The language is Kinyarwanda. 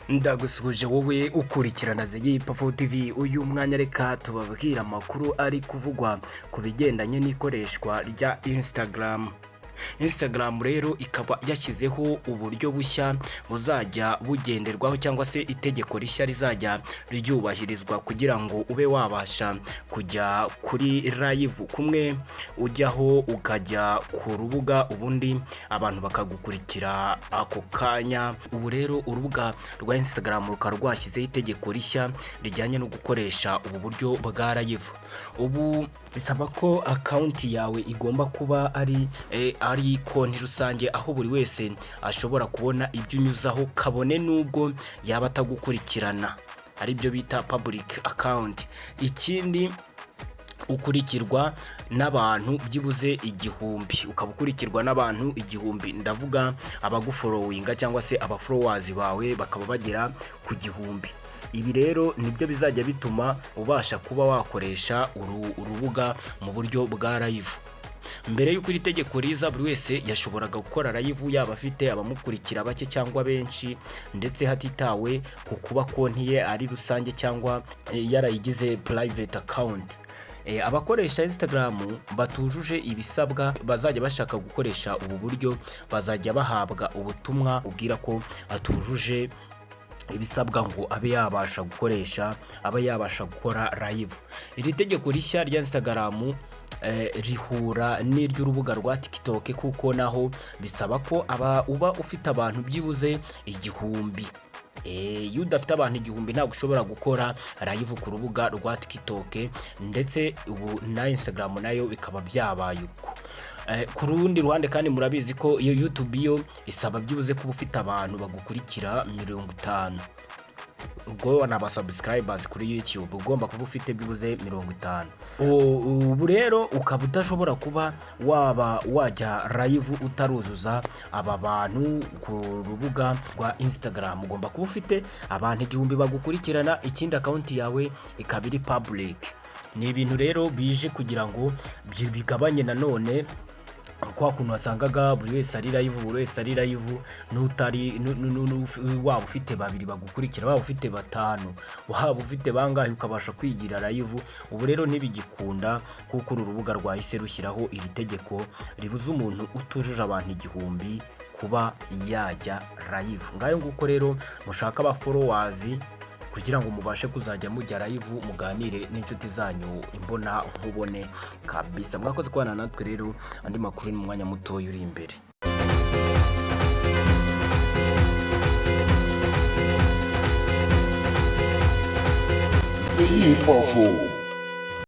Ndagusuje wowe ukurikirana Itegeko TV. Uyu mwanya reka tubabwira amakuru ari kuvugwa ku bigendanye n'ikoreshwa rya Instagram rero ikaba yashyizeho uburyo bushya buzajya bugenderwaho cyangwa se itegeko rishya rizajya ryubahirizwa kugira ngo ube wabasha kujya kuri live kumwe ujyaho ukajya ku rubuga ubundi abantu bakagukurikira ako kanya. Ubu rero urubuga rwa Instagram rukaba rwashyizeho itegeko rishya rijyanye no gukoresha ubu buryo bwa live. Ubu bisaba ko account yawe igomba kuba ari konti rusange, aho buri wese ashobora kubona ibyo unyuzaho kabone nubwo yaba atagukurikirana, ari byo bita public account. Ikindi ukurikirwa n'abantu byibuze igihumbi, ukaba ukurikirwa n'abantu igihumbi, ndavuga abagufollowinga cyangwa se abafollowers bawe bakaba bagera ku gihumbi. Ibi rero nibyo bizajya bituma ubasha kuba wakoresha urubuga mu buryo bwa live. Mbere y'uko iri tegeko riza buri wese yashoboraga gukora live, yaba afite abamukurikira bake cyangwa benshi, ndetse hatitawe ku kuba konti ye ari rusange cyangwa yarayigize private account. Abakoresha Instagram batujuje ibisabwa bazajya bashaka gukoresha ubu buryo bazajya bahabwa ubutumwa ubwira ko atujuje ibisabwa ngo abe yabasha gukoresha, abe yabasha gukora live. Iri tegeko rishya rya Instagram rihura n'iry'urubuga rwa TikTok, kuko naho bisaba ko uba ufite abantu byibuze igihumbi. Iyo udafite abantu igihumbi ntabwo ushobora gukora live ku rubuga rwa TikTok, ndetse ubu na Instagram nayo bikaba byabaye uko. Ku rundi ruhande kandi murabizi ko iyo YouTube yo isaba byibuze kuba ufite abantu bagukurikira 50. ubwo wana subscribers kuri YouTube ugomba kuba ufite byibuze 50. Ubu rero ukaba udashobora kuba wajya live utaruzuza aba bantu ku rubuga rwa Instagram. Ugomba kuba ufite abantu igihumbi bagukurikirana, ikindi account yawe ikaba iri public. Ni ibintu rero bije kugira ngo bigabanye nanone kwa kuntu wasangaga buri wese ari live n'utari waba ufite babiri bagukurikira, waba ufite batanu, waba ufite bangahe ukabasha kwigira live. Ubu rero ntibigikunda kuko uru rubuga rwahise rushyiraho iri tegeko ribuza umuntu utujuje abantu igihumbi kuba yajya live. Ngayo nguko rero mushaka aba followers kugira ngo mubashe kuzajya mujya live muganire n'inshuti zanyu imbona nkubone kabisa. Mwakoze kubana natwe rero, andi makuru ni mu mwanya muto uri imbere. Itegeko.